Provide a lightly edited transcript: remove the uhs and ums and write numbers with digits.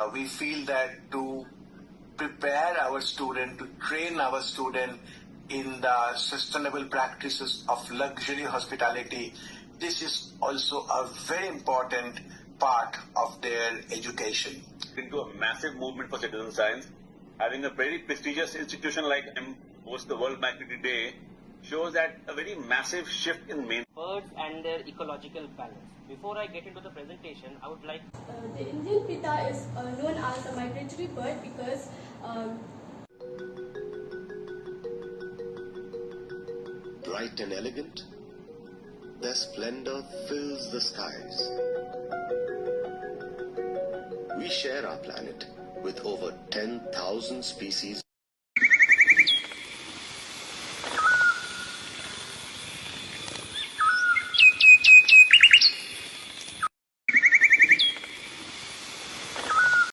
We feel that to prepare our student, to train our student in the sustainable practices of luxury hospitality, this is also a very important part of their education. Into a massive movement for citizen science, having a very prestigious institution like IIHM host the World Migratory Day shows that a very massive shift in birds and their ecological balance. Before I get into the presentation, I would like... The Indian pitta is known as a migratory bird because bright and elegant, their splendor fills the skies. We share our planet with over 10,000 species.